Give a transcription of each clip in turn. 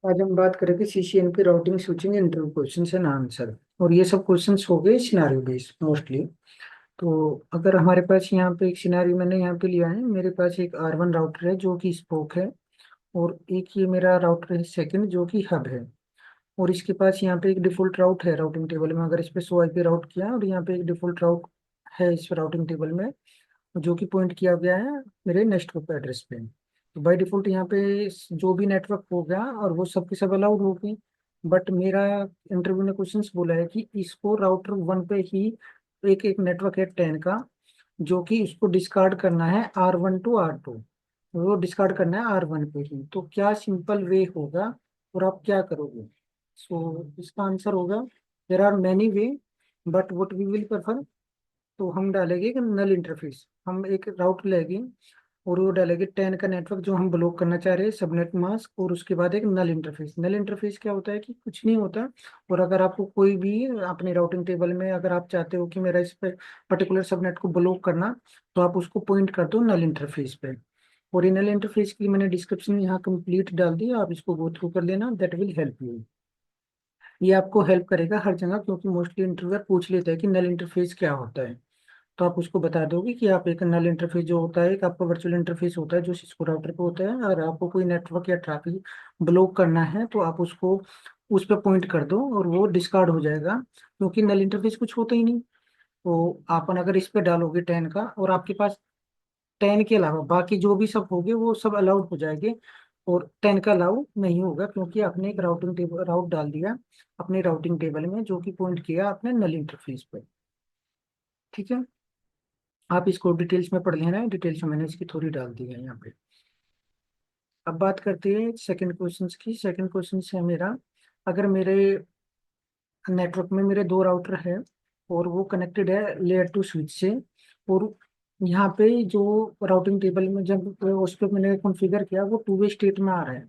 आज हम बात करेंगे CCNP routing switching interview questions and answer. और ये सब क्वेश्चंस हो गए सिनारियो बेस्ड मोस्टली। तो अगर हमारे पास यहाँ पे एक सिनारियो मैंने यहाँ पे लिया है, मेरे पास एक R1 राउटर है जो कि स्पोक है, और एक ये मेरा राउटर है सेकंड जो कि हब है। और इसके पास यहाँ पे एक डिफॉल्ट राउट है राउटिंग टेबल में, अगर इस पे सो आईपी राउट किया, और यहाँ पे एक डिफॉल्ट राउट है इस राउटिंग टेबल में जो कि पॉइंट किया गया है मेरे नेटवर्क एड्रेस पे। तो बाय डिफॉल्ट यहाँ पे जो भी नेटवर्क हो गया और वो सब के सब अलाउड हो गए। बट मेरा इंटरव्यू ने क्वेश्चंस बोला है कि इसको राउटर वन पे ही एक एक नेटवर्क है 10 का, जो कि इसको डिस्कार्ड करना है R1 टू R2। वो डिस्कार्ड करना है R1 पे ही, तो क्या सिंपल वे होगा और आप क्या करोगे? सो इसका आंसर होगा there are many way, but what we will prefer. तो हम डालेंगे कि नल इंटरफेस, हम एक राउटर लेंगे और वो डालेंगे 10 का नेटवर्क जो हम ब्लॉक करना चाह रहे हैं, सबनेट मास्क, और उसके बाद एक नल इंटरफेस। नल इंटरफेस क्या होता है कि कुछ नहीं होता। और अगर आपको कोई भी अपने राउटिंग टेबल में अगर आप चाहते हो कि मेरा इस पे पर्टिकुलर सबनेट को ब्लॉक करना, तो आप उसको पॉइंट कर दो नल इंटरफेस पे। और ये नल इंटरफेस की मैंने डिस्क्रिप्शन यहाँ कंप्लीट डाल दी, आप इसको गो थ्रू कर लेना, दैट विल हेल्प यू। ये आपको हेल्प करेगा हर जगह, क्योंकि मोस्टली इंटरव्यूअर पूछ लेता है कि नल इंटरफेस क्या होता है। तो आप उसको बता दोगे कि आप एक नल इंटरफेस जो होता है, एक आपका वर्चुअल इंटरफेस होता है जो सिस्को राउटर पे होता है, और आपको कोई नेटवर्क या ट्रैफिक ब्लॉक करना है तो आप उसको उस पर पॉइंट कर दो और वो डिस्कार्ड हो जाएगा, क्योंकि नल इंटरफेस कुछ होता ही नहीं। तो आपन अगर इस पे डालोगे 10 का, और आपके पास 10 के अलावा बाकी जो भी सब होंगे वो सब अलाउड हो जाएंगे, और 10 का अलाउ नहीं होगा, क्योंकि आपने एक राउटिंग टेबल राउट डाल दिया अपने राउटिंग टेबल में जो कि पॉइंट किया आपने नल इंटरफेस पे। ठीक है, आप इसको डिटेल्स में पढ़ लेना है, डिटेल्स में मैंने इसकी थोड़ी डाल दी है यहाँ पे। अब बात करते हैं सेकंड क्वेश्चन की। सेकंड क्वेश्चन है मेरा, अगर मेरे नेटवर्क में मेरे दो राउटर है और वो कनेक्टेड है लेयर टू स्विच से, और यहाँ पे जो राउटिंग टेबल में जब उस पर मैंने कॉन्फ़िगर किया वो टू वे स्टेट में आ रहा है।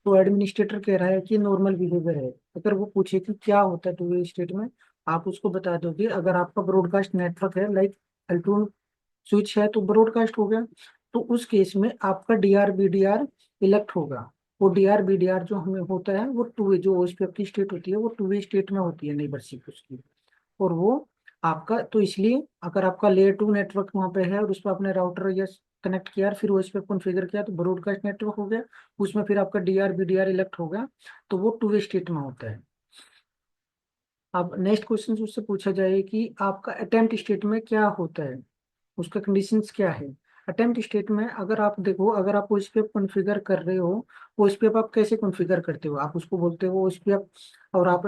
तो एडमिनिस्ट्रेटर कह रहा है कि नॉर्मल बिहेवियर है। अगर वो पूछे कि क्या होता है टू वे स्टेट में, आप उसको बता दोगे अगर आपका ब्रॉडकास्ट नेटवर्क है लाइक L2 स्विच है तो ब्रॉडकास्ट हो गया। तो उस केस में आपका DRBDR इलेक्ट होगा। वो DRBDR जो हमें होता है वो टू वे, जो ओएसपीएफ की स्टेट होती है वो टू वे स्टेट में होती है नेबरशिप उसकी। और वो आपका तो इसलिए अगर आपका लेयर टू नेटवर्क वहाँ पे है और उस पर आपने राउटर या कनेक्ट किया और फिर ओएसपीएफ कॉन्फ़िगर किया तो ब्रॉडकास्ट नेटवर्क हो गया, उसमें फिर आपका DRBDR इलेक्ट होगा, तो वो टू वे स्टेट में होता है। अब नेक्स्ट क्वेश्चन उससे पूछा जाए कि आपका अटेम्प्ट स्टेट में क्या होता है, उसका कंडीशंस क्या है। अटेम्प्ट स्टेट में अगर आप देखो, अगर आप ओएसपीएफ कॉन्फ़िगर कर रहे हो, ओएसपीएफ आप कैसे कॉन्फ़िगर करते हो, आप उसको बोलते हो ओएसपीएफ, और आप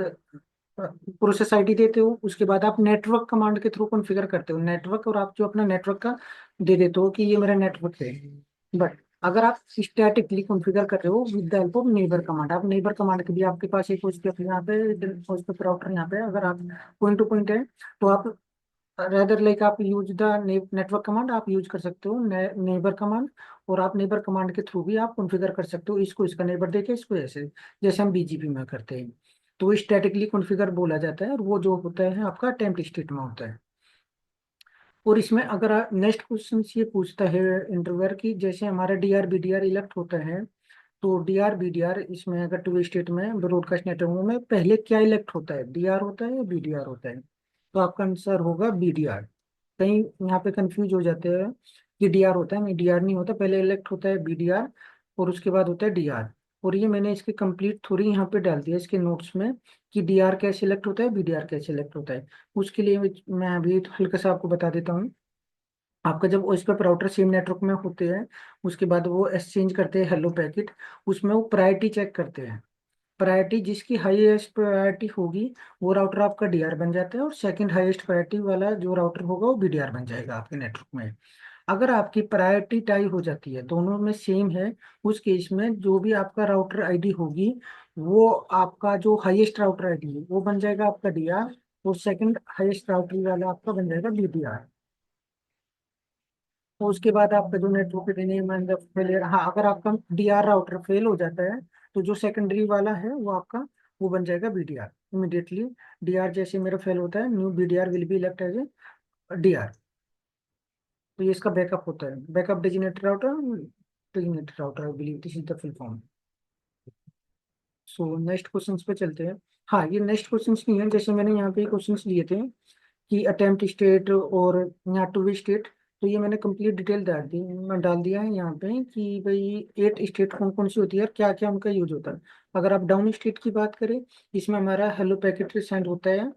प्रोसेस आईडी देते हो, उसके बाद आप नेटवर्क कमांड के थ्रू कॉन्फ़िगर करते हो नेटवर्क, और आप जो अपना नेटवर्क का दे देते हो कि ये मेरा नेटवर्क है। बट अगर आप स्टैटिकली कॉन्फ़िगर कर रहे हो with the help of neighbour command, आप नेबर कमांड के भी आपके पास एक ओएसपीएफ यहाँ पे, ओएसपीएफ राउटर यहाँ पे, अगर आप पॉइंट टू पॉइंट है तो आप रेदर लाइक आप यूज द नेटवर्क कमांड आप यूज कर सकते हो, नेबर कमांड। और आप नेबर कमांड के थ्रू भी आप कॉन्फ़िगर कर सकते हो इसको, इसका नेबर देके इसको, ऐसे जैसे हम बीजीपी में करते हैं। तो वो स्टैटिकली कॉन्फ़िगर बोला जाता है, और वो जो होता है आपका टेम्प स्टेट में होता है। और इसमें अगर नेक्स्ट क्वेश्चन ये पूछता है इंटरव्यूअर की, जैसे हमारा DRBDR इलेक्ट होता है, तो DRBDR इसमें अगर टू स्टेट में ब्रॉडकास्ट नेटवर्क में पहले क्या इलेक्ट होता है, DR होता है या BDR होता है? तो आपका आंसर होगा BDR। कहीं यहाँ पे कंफ्यूज हो जाते हैं कि DR होता है, नहीं DR नहीं होता, पहले इलेक्ट होता है BDR और उसके बाद होता है DR। और ये मैंने इसके कंप्लीट थोड़ी यहाँ पे डाल दिया इसके नोट्स में कि DR कैसे सिलेक्ट होता है, BDR कैसे सिलेक्ट होता है। उसके लिए मैं अभी हल्का सा आपको बता देता हूँ। आपका जब उस पर राउटर सेम नेटवर्क में होते हैं, उसके बाद वो एक्सचेंज करते हैं हेलो पैकेट, उसमें वो प्रायोरिटी चेक करते हैं। प्रायोरिटी जिसकी हाईएस्ट प्रायोरिटी होगी वो राउटर आपका DR बन जाता है, और सेकंड हाईएस्ट प्रायोरिटी वाला जो राउटर होगा वो BDR बन जाएगा आपके नेटवर्क में। अगर आपकी प्रायोरिटी टाई हो जाती है, दोनों में सेम है, उस केस में जो भी आपका राउटर आईडी होगी वो आपका जो हाईएस्ट राउटर आईडी है वो बन जाएगा आपका DR, और सेकंड हाईएस्ट राउटर वाला आपका बन जाएगा BDR। तो उसके बाद आपका जो नेटवर्क नेम एंड फेलियर, हाँ अगर आपका DR राउटर फेल हो जाता है तो जो सेकेंडरी वाला है वो आपका वो बन जाएगा BDR इमिडिएटली। DR जैसे मेरा फेल होता है, new BDR will be elect as a DR। तो ये इसका बैकअप होता है, backup designated router, designated router, I believe this is the full form. So next question पे चलते हैं। हाँ, ये नेक्स्ट क्वेश्चन नहीं है, जैसे मैंने यहाँ पे क्वेश्चन लिए थे कि अटेम्प्ट स्टेट और यहाँ टू बी स्टेट, तो ये मैंने कंप्लीट डिटेल डाल दिया है यहाँ पे कि भाई 8 स्टेट कौन कौन सी होती है और क्या क्या उनका यूज होता है। अगर आप डाउन स्टेट की बात करें, इसमें हमारा हेलो पैकेट सेंड होता है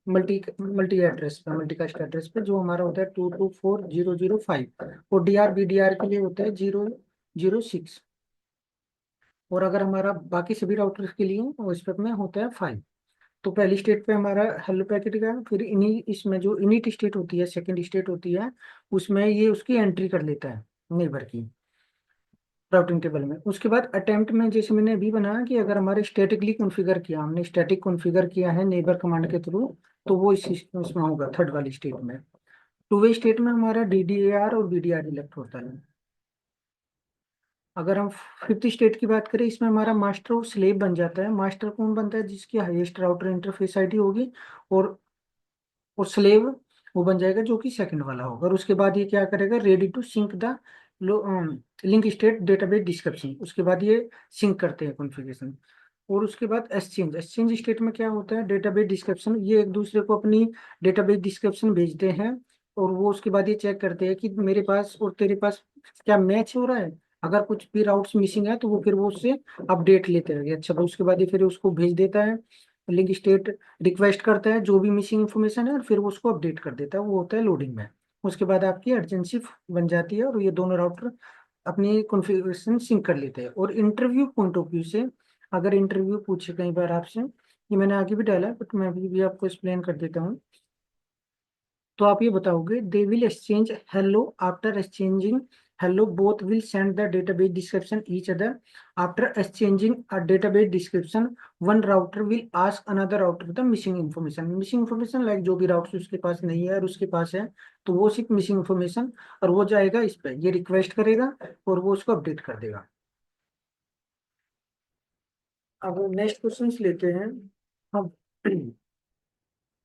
मल्टी मल्टी एड्रेस पे, मल्टीकास्ट एड्रेस पे, जो हमारा होता है 224005, और DRBDR के लिए होता है 006। और अगर हमारा बाकी सभी राउटर्स के लिए ओएसपीएफ में होता है 5। तो पहली स्टेट पे हमारा हेलो पैकेट का है, फिर इन्हीं इसमें जो इनिट स्टेट होती है, सेकंड स्टेट होती है, उसमें ये उसकी एंट्री कर लेता है नेबर की राउटिंग टेबल में। उसके बाद अटेम्प्ट में जैसे मैंने अभी बनाया कि अगर हमारे स्टैटिकली कॉन्फ़िगर किया, हमने स्टैटिक कॉन्फ़िगर किया है नेबर कमांड के थ्रू, तो वो इसमें होगा थर्ड वाली स्टेट में। टू वे स्टेट में हमारा DDAR और BDR इलेक्ट होता है। अगर हम फिफ्थ स्टेट की बात करें, इसमें हमारा मास्टर और स्लेव बन जाता है। मास्टर कौन बनता है? जिसकी हाईएस्ट राउटर इंटरफेस आईडी होगी, और स्लेव वो बन जाएगा जो कि सेकंड वाला होगा। और उसके बाद ये क्या करेगा? Ready to sync the link state database description. उसके बाद ये सिंक करते हैं कॉन्फ़िगरेशन। और उसके बाद एक्सचेंज स्टेट में क्या होता है? डेटाबेस डिस्क्रिप्शन, ये एक दूसरे को अपनी डेटाबेस डिस्क्रिप्शन भेजते हैं, और वो उसके बाद ये चेक करते हैं कि मेरे पास और तेरे पास क्या मैच हो रहा है। अगर कुछ भी राउट्स मिसिंग है तो वो फिर वो उससे अपडेट लेते हैं। अच्छा, तो उसके बाद ये फिर उसको भेज देता है, लिंक स्टेट रिक्वेस्ट करता है जो भी मिसिंग इन्फॉर्मेशन है, और फिर वो उसको अपडेट कर देता है। वो होता है लोडिंग में। उसके बाद आपकी अर्जेंसी बन जाती है, और ये दोनों राउटर अपनी कॉन्फ़िगरेशन सिंक कर लेते हैं। और इंटरव्यू पॉइंट ऑफ व्यू से, अगर इंटरव्यू पूछे कई बार आपसे, ये मैंने आगे भी डाला है बट मैं भी आपको एक्सप्लेन कर देता हूँ। तो आप ये बताओगे, दे will exchange hello after exchanging hello, both will send the database description each other. After exchanging a database description, one router will ask another router the missing information. Missing information like जो भी router उसके पास नहीं है और उसके पास है, तो वो सिर्फ मिसिंग इन्फॉर्मेशन, और वो जाएगा इस पे, ये रिक्वेस्ट करेगा और वो उसको अपडेट कर देगा। अब नेक्स्ट क्वेश्चन लेते हैं हम।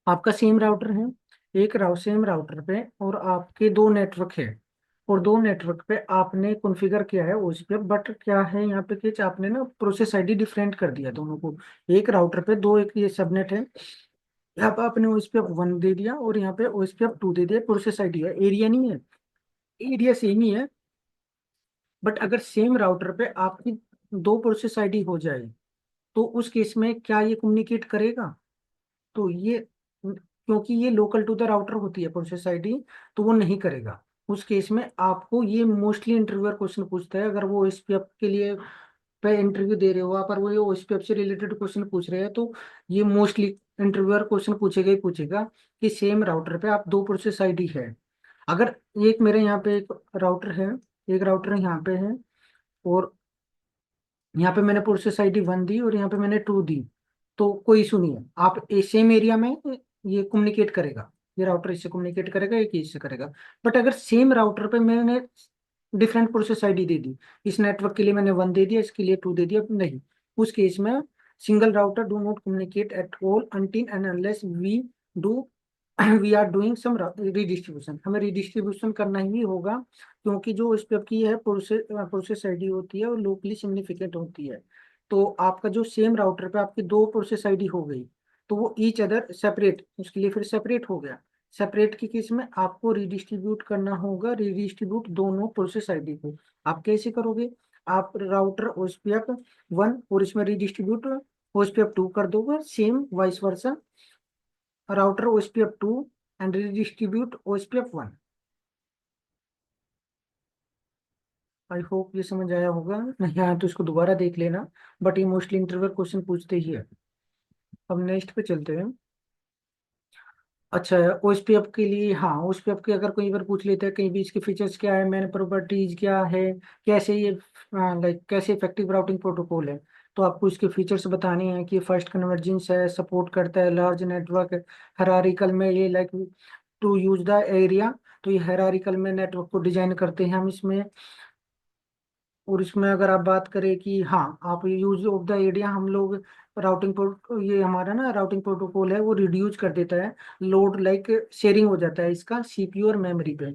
आपका सेम राउटर है, एक सेम राउटर पे, और आपके दो नेटवर्क है, और दो नेटवर्क पे आपने कॉन्फ़िगर किया है ओएसपीएफ, बट क्या है यहाँ पे कि आपने ना प्रोसेस आईडी डिफरेंट कर दिया दोनों को। एक राउटर पे दो, एक ये सबनेट है, यहाँ पे आपने OSPF 1 दे दिया और यहाँ पे OSPF 2 दे दिया। प्रोसेस आईडी है, एरिया नहीं है, एरिया सेम ही है। बट अगर सेम राउटर पे आपकी दो प्रोसेस आईडी हो जाए, तो उस केस में क्या ये कम्युनिकेट करेगा? तो ये, क्योंकि ये लोकल टू द राउटर होती है प्रोसेस आईडी, तो वो नहीं करेगा। उस केस में आपको ये मोस्टली इंटरव्यूअर क्वेश्चन पूछता है, अगर वो एसपीएफ के लिए पे इंटरव्यू दे रहे हो आप, और वो ये ओएसपीएफ से रिलेटेड क्वेश्चन पूछ रहे हैं, तो ये मोस्टली इंटरव्यूअर क्वेश्चन पूछेगा ही पूछेगा कि सेम राउटर पे आप दो प्रोसेस आईडी है। अगर एक मेरे यहाँ पे एक राउटर है, एक राउटर यहाँ पे है, और यहाँ पे मैंने प्रोसेस ID 1 दी और यहाँ पे मैंने 2 दी, तो कोई इशू नहीं है। आप सेम एरिया में ये कम्युनिकेट करेगा, ये राउटर इससे कम्युनिकेट करेगा, एक इससे करेगा। बट अगर सेम राउटर पे मैंने डिफरेंट प्रोसेस आईडी दे दी, इस नेटवर्क के लिए मैंने 1 दे दिया, इसके लिए 2 दे दिया, नहीं, उस केस में single router do not communicate at all until and unless we do we are doing some redistribution. हमें रिडिस्ट्रीब्यूशन करना ही होगा, क्योंकि जो इस पे की है प्रोसेस आईडी होती है, वो लोकली सिग्निफिकेंट होती है। तो आपका जो सेम राउटर पे आपकी दो प्रोसेस आईडी हो गई, तो वो ईच अदर सेपरेट, उसके लिए फिर सेपरेट हो गया। सेपरेट की केस में आपको रिडिस्ट्रीब्यूट करना होगा, रिडिस्ट्रीब्यूट दोनों प्रोसेस आईडी को। आप कैसे करोगे? आप राउटर OSPF 1 और इसमें रिडिस्ट्रीब्यूट OSPF 2 कर दोगे, same vice versa router OSPF 2 and redistribute OSPF 1। I hope ये समझ आया होगा, नहीं आया तो इसको दोबारा देख लेना, बट ये मोस्टली इंटरव्यू क्वेश्चन पूछते ही है। अब नेक्स्ट पे चलते हैं। अच्छा, OSPF के लिए, हाँ, OSPF के अगर कोई बार पूछ लेता है कहीं भी इसके फीचर्स क्या है, मैन प्रॉपर्टीज क्या है, कैसे ये लाइक कैसे इफेक्टिव राउटिंग प्रोटोकॉल है, तो आपको इसके फीचर्स बताने हैं कि फर्स्ट कन्वर्जेंस है, सपोर्ट करता है लार्ज नेटवर्क, हायरार्किकल में ये like to use the area, तो ये हायरार्किकल में नेटवर्क को डिजाइन करते हैं हम इसमें। और इसमें अगर आप बात करें कि हाँ, आप यूज ऑफ द एरिया, हम लोग राउटिंग ये हमारा ना राउटिंग प्रोटोकॉल है, वो रिड्यूस कर देता है लोड, लाइक शेयरिंग हो जाता है इसका CPU और मेमोरी पे।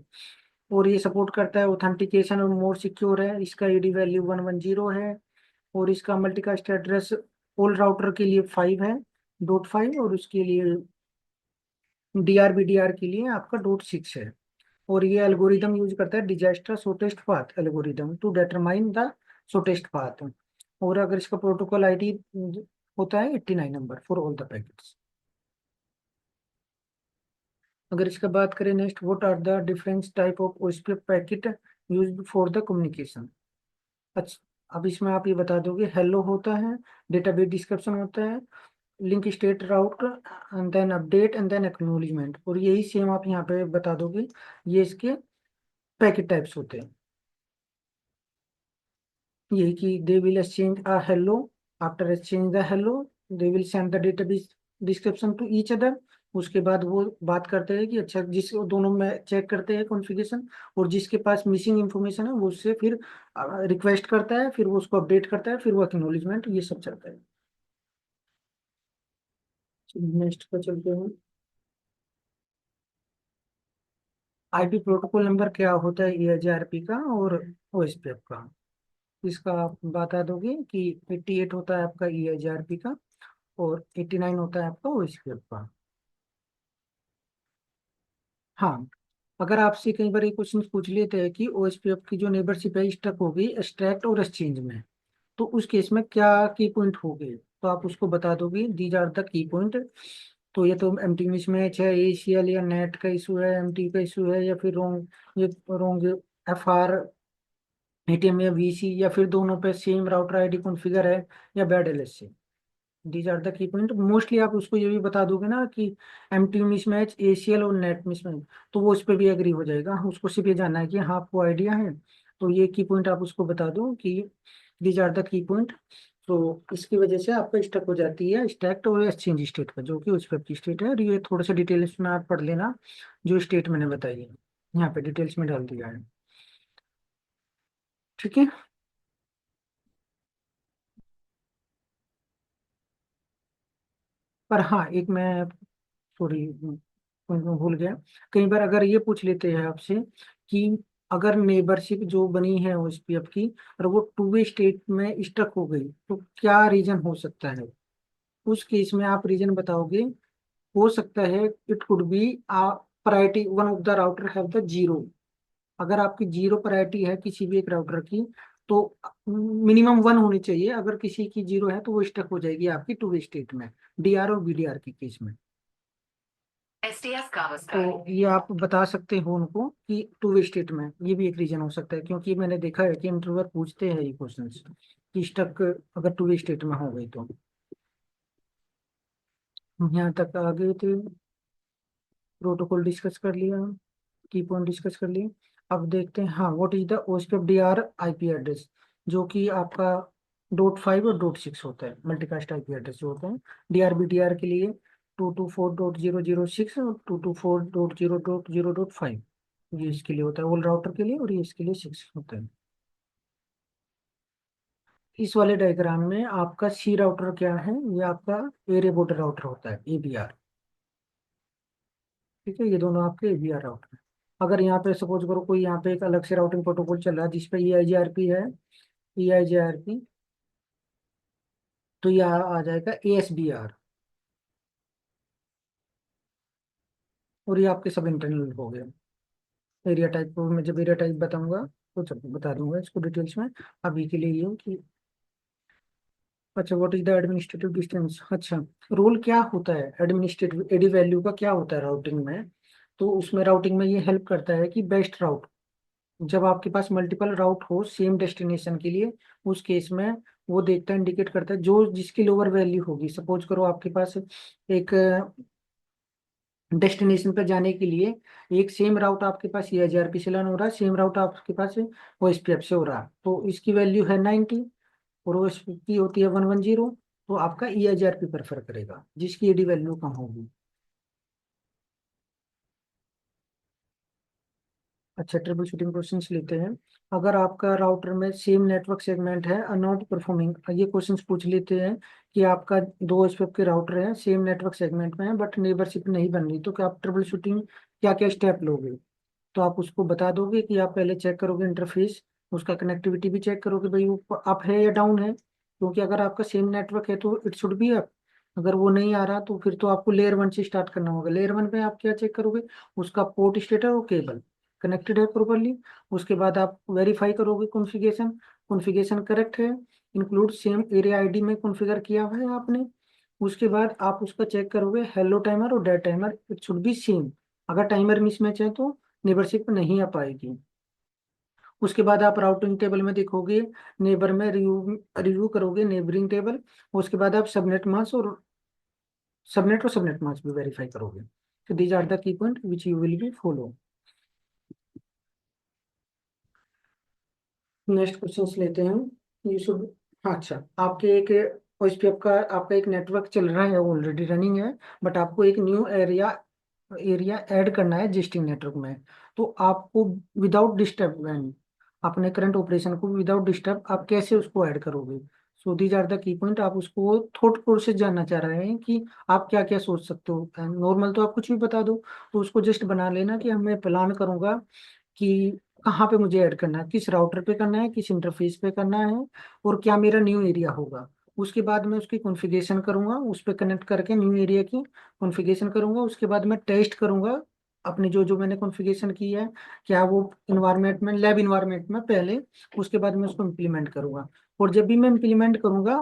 और ये सपोर्ट करता है ऑथेंटिकेशन और मोर सिक्योर है, इसका ID वैल्यू 110 है, और इसका मल्टीकास्ट एड्रेस ओल्ड राउटर के लिए 5 है, .5, और उसके लिए DRBDR के लिए आपका .6 है। और ये एल्गोरिदम यूज करता है Dijkstra shortest path algorithm to determine the shortest path. और अगर इसका प्रोटोकॉल आईडी होता है 89 number for all the packets. अगर इसका बात करें next, what are the different type of OSPF packet used for the communication. अच्छा, अब इसमें आप ये बता दोगे, हेलो होता है, डेटाबेस डिस्क्रिप्शन होता है, link state route, and then update, and then acknowledgement. और यही सेम आप यहाँ पे बता दोगे, ये इसके पैकेट टाइप्स होते हैं। यही कि they will exchange a hello, after exchange the hello they will send the database description to each other. उसके बाद वो बात करते हैं कि अच्छा, जिस दोनों में चेक करते हैं कॉन्फ़िगरेशन, और जिसके पास मिसिंग इंफॉर्मेशन है वो उससे फिर रिक्वेस्ट करता है, फिर वो उसको अपडेट करता है, फिर वो एक्नॉलेजमेंट, ये सब चलता है। नेक्स्ट पर चलते हैं। आईपी प्रोटोकॉल नंबर क्या होता है EIGRP का और OSPF का। इसका आप बता दोगे कि 88 होता है आपका EIGRP का, और 89 होता है आपका OSPF का। हाँ, अगर आपसे कई बार ये क्वेश्चन पूछ लेते हैं कि OSPF की जो नेबरशिप है स्टक हो गई एक्सट्रैक्ट और एक्सचेंज में, तो उस केस में क्या की पॉइंट हो गए, तो आप उसको बता दोगे these are the key point. तो ये तो एमटी मिसमैच है, ACL या नेट का इशू है, MT का इशू है, या फिर रोंग, ये रोंग FR ATM या VC, या फिर दोनों पे सेम राउटर आईडी कॉन्फ़िगर है, या bad LSC। These are the key point. Mostly आप उसको ये भी बता दोगे ना कि MT मिसमैच, ACL और नेट मिसमैच, तो वो उस पर भी एग्री हो जाएगा। उसको सिर्फ ये जानना है कि हाँ आपको आइडिया है, तो ये की पॉइंट आप उसको बता दो कि these are the key point. तो इसकी वजह से आपका स्टक हो जाती है स्टैक्ड और एक्सचेंज स्टेट का, जो कि उस पर की स्टेट है। और ये थोड़ा सा डिटेल्स में आप पढ़ लेना, जो स्टेट मैंने बताई है यहाँ पे डिटेल्स में डाल दिया है। ठीक है। पर हाँ, एक मैं, सॉरी, पॉइंट में भूल गया। कई बार अगर ये पूछ लेते हैं आपसे कि अगर नेबरशिप जो बनी है OSPF की, और वो टू वे स्टेट में स्टक हो गई, तो क्या रीजन हो सकता है। उस केस में आप रीजन बताओगे, हो सकता है it could be priority one of the router have the zero. अगर आपकी जीरो प्रायोरिटी है किसी भी एक राउटर की, तो मिनिमम 1 होनी चाहिए। अगर किसी की जीरो है तो वो स्टक हो जाएगी आपकी टू वे स्टेट में, DR और BDR के केस में। तो ये आप बता सकते हो उनको कि टू वे स्टेट में, ये भी एक रीजन हो सकता है, क्योंकि मैंने देखा है कि इंटरव्यूअर पूछते हैं ये क्वेश्चंस कि स्टक अगर टू वे स्टेट में हो गई तो। यहाँ तक आ गए थे, प्रोटोकॉल डिस्कस कर लिया, की पॉइंट डिस्कस कर लिए। अब देखते हैं, हाँ, what is the OSPF DR IP address, जो कि आपका .5 और .6 होता है, मल्टीकास्ट IP एड्रेस जो होते हैं। DRBDR के लिए 224.0.0.6 और 224.0.0.5, ये इसके लिए होता है ओल्ड राउटर के लिए, और ये इसके लिए 6 होता है। इस वाले डायग्राम में आपका C राउटर क्या है, ये आपका एरिया बॉर्डर राउटर होता है, ABR। ठीक है, ये दोनों आपके ABR राउटर हैं। अगर यहाँ पे सपोज करो कोई यहाँ पे एक अलग से राउटिंग प्रोटोकॉल चल रहा है जिसपे EIGRP है, EIGRP, तो यहाँ आ जाएगा ASBR, और ये आपके सब इंटरनल हो गए। एरिया टाइप को मैं जब एरिया टाइप बताऊंगा तो सब बता दूंगा इसको डिटेल्स में। अभी के लिए ये कि अच्छा, what is the administrative distance. अच्छा, रोल क्या होता है एडमिनिस्ट्रेटिव एडी वैल्यू का, क्या होता है राउटिंग में। तो उसमें राउटिंग में ये हेल्प करता है कि बेस्ट राउट, जब आपके पास मल्टीपल राउट हो सेम डेस्टिनेशन के लिए, उस केस में वो देखता है, इंडिकेट करता है जो जिसकी लोअर वैल्यू होगी। सपोज करो आपके पास एक डेस्टिनेशन पर जाने के लिए एक सेम राउट आपके पास EIGRP से लर्न हो रहा है, सेम राउट आपके पास OSPF से हो रहा है, तो इसकी वैल्यू है 90 और OSPF की होती है 110, तो आपका EIGRP प्रेफर करेगा जिसकी एडी वैल्यू कम होगी। अच्छा, ट्रिपल शूटिंग क्वेश्चंस लेते हैं। अगर आपका राउटर में सेम नेटवर्क सेगमेंट है नॉट परफॉर्मिंग, ये क्वेश्चंस पूछ लेते हैं कि आपका दो OSPF के राउटर हैं सेम नेटवर्क सेगमेंट में है बट नेबरशिप नहीं बन रही, तो क्या आप ट्रिपल शूटिंग क्या क्या स्टेप लोगे। तो आप उसको बता दोगे कि आप पहले चेक करोगे इंटरफेस, उसका कनेक्टिविटी भी चेक करोगे भाई वो अप है या डाउन है। क्योंकि अगर आपका सेम नेटवर्क है तो इट शुड बी अप। अगर वो नहीं आ रहा तो फिर तो आपको लेयर 1 से स्टार्ट करना होगा। लेयर 1 पे आप क्या चेक करोगे, उसका पोर्ट स्टेटस और केबल कनेक्टेड है प्रॉपरली। उसके बाद आप वेरीफाई करोगे कॉन्फ़िगरेशन, कॉन्फ़िगरेशन करेक्ट है, इंक्लूड सेम एरिया आईडी में कॉन्फ़िगर किया हुआ है आपने। उसके बाद आप उसका चेक करोगे हेलो टाइमर और dead timer it should be same. अगर टाइमर मिसमैच है तो नेबरशिप नहीं आ पाएगी। उसके बाद आप राउटिंग टेबल में देखोगे, नेबर में रिव्यू रिव्यू करोगे नेबरिंग टेबल। उसके बाद आप सबनेट मास्क भी वेरीफाई करोगे। तो these are the key point which you will be follow. Next question लेते हैं। यू शुड, अच्छा आपके एक ओएसपीएफ का आपका एक नेटवर्क चल रहा है ऑलरेडी रनिंग है, बट आपको एक न्यू एरिया एरिया ऐड करना है एग्जिस्टिंग नेटवर्क में। तो आपको विदाउट डिस्टर्ब अपने करंट ऑपरेशन को विदाउट डिस्टर्ब आप कैसे उसको ऐड करोगे। So these are the key point. आप उसको थॉट प्रोसेस जानना चाह रहे हैं कि आप क्या क्या सोच सकते हो। नॉर्मल तो आप कुछ भी बता दो, तो उसको जस्ट बना लेना कि मैं प्लान करूंगा कि कहाँ पे मुझे ऐड करना है, किस राउटर पे करना है, किस इंटरफेस पे करना है, और क्या मेरा न्यू एरिया होगा। उसके बाद मैं उसकी कॉन्फ़िगरेशन करूंगा, उस पर कनेक्ट करके न्यू एरिया की कॉन्फ़िगरेशन करूंगा। उसके बाद मैं टेस्ट करूंगा अपने जो जो मैंने कॉन्फ़िगरेशन की है, क्या वो इन्वायरमेंट में, लैब इन्वायरमेंट में पहले। उसके बाद मैं उसको इम्प्लीमेंट करूंगा। और जब भी मैं इम्प्लीमेंट करूंगा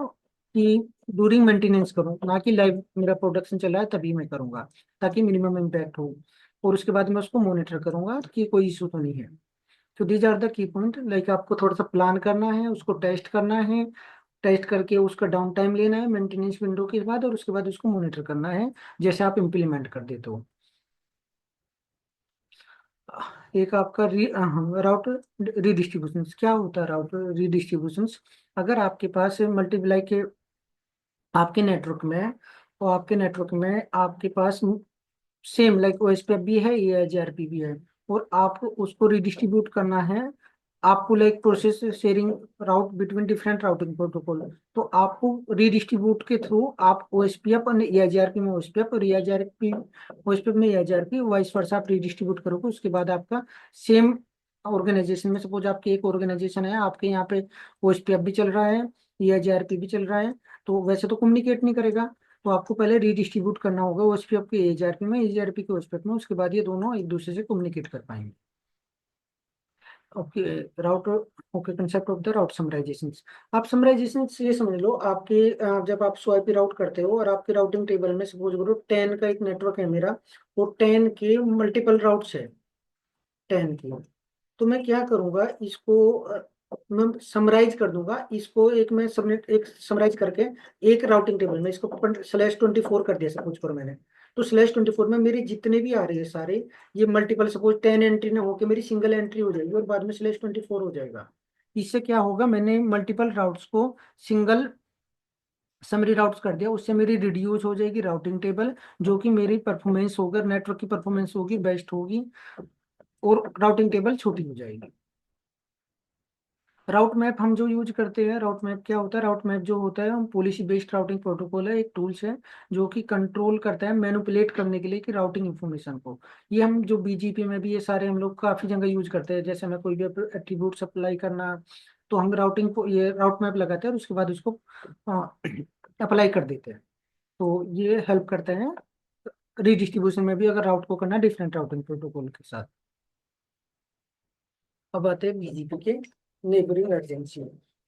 कि ड्यूरिंग मेंटेनेंस करूँ, ना कि लाइव मेरा प्रोडक्शन चल रहा है तभी मैं करूंगा, ताकि मिनिमम इम्पैक्ट हो। और उसके बाद मैं उसको मॉनिटर करूंगा कि कोई इशू तो नहीं है। तो these are the key point. Like आपको थोड़ा सा प्लान करना है, उसको टेस्ट करना है, टेस्ट करके उसका डाउन टाइम लेना है मेंटेनेंस विंडो के बाद, और उसके बाद उसको मॉनिटर करना है जैसे आप इम्प्लीमेंट कर देते हो। एक आपका राउटर रीडिस्ट्रीब्यूशन। क्या होता है राउटर रीडिस्ट्रीब्यूशन? अगर आपके पास मल्टीप्लाई के आपके नेटवर्क में, तो आपके नेटवर्क में आपके पास सेम लाइक ओएसपीएफ भी है, एआईजीआरपी भी है, और आपको उसको रिडिस्ट्रीब्यूट करना है। आपको लाइक प्रोसेस शेयरिंग राउट बिटवीन डिफरेंट राउटिंग प्रोटोकॉल। तो आपको रिडिस्ट्रीब्यूट के थ्रू आप ओएसपीएफ और एआईजीआरपी में ओएसपीएफ और एआईजीआरपी ओएसपीएफ में एआईजीआरपी वाइस वर्सा आप रिडिस्ट्रीब्यूट करोगे। उसके बाद आपका सेम ऑर्गेनाइजेशन में, सपोज आपकी एक ऑर्गेनाइजेशन है, आपके यहाँ पे ओएसपीएफ भी चल रहा है, एआईजीआरपी भी चल रहा है, तो वैसे तो कम्युनिकेट नहीं करेगा। तो आपको पहले रीडिस्ट्रीब्यूट करना होगा ओएसपीएफ के एआरपी में, एआरपी के ओएसपीएफ में। उसके बाद ये दोनों एक दूसरे से कम्युनिकेट कर पाएंगे। Okay, router. Okay, concept of the route summarisation. आप समराइजेशन ये समझ लो, आपके जब आप स्वाइप राउट करते हो और आपके राउटिंग टेबल में सपोज करो 10 का एक नेटवर्क है मेरा, वो 10 के मल्टीपल राउट्स है, 10 की। तो मैं क्या करूंगा इसको, मैं समराइज कर दूंगा इसको, एक मैं सबनेट एक समराइज करके एक राउटिंग टेबल में इसको /24 कर दिया सपोज करो मैंने। तो /24 में मेरे जितने भी आ रहे हैं सारे, ये मल्टीपल सपोज 10 एंट्री ना होके मेरी सिंगल एंट्री हो जाएगी और बाद में /24 हो जाएगा। इससे क्या होगा, मैंने मल्टीपल राउट्स को सिंगल समरी राउट्स कर दिया, उससे मेरी रिड्यूस हो जाएगी राउटिंग टेबल, जो कि मेरी परफॉर्मेंस होगा, नेटवर्क की परफॉर्मेंस होगी, बेस्ट होगी, और राउटिंग टेबल छोटी हो जाएगी। राउट मैप हम जो यूज करते हैं, राउट मैप क्या होता है, राउट मैप जो होता है हम पॉलिसी बेस्ड राउटिंग प्रोटोकॉल है, एक टूल्स है जो कि कंट्रोल करता है मैनिपुलेट करने के लिए कि राउटिंग इन्फॉर्मेशन को। ये हम जो बीजीपी में भी ये सारे हम लोग काफी जगह यूज करते हैं। जैसे हमें कोई भी एट्रीब्यूट अप्लाई करना, तो हम राउटिंग को ये राउट मैप लगाते हैं और उसके बाद उसको अप्लाई कर देते हैं। तो ये हेल्प करते हैं रीडिस्ट्रीब्यूशन में भी, अगर राउट को करना डिफरेंट राउटिंग प्रोटोकॉल के साथ। अब आते हैं बीजीपी के नेबरिंग एजेंसी।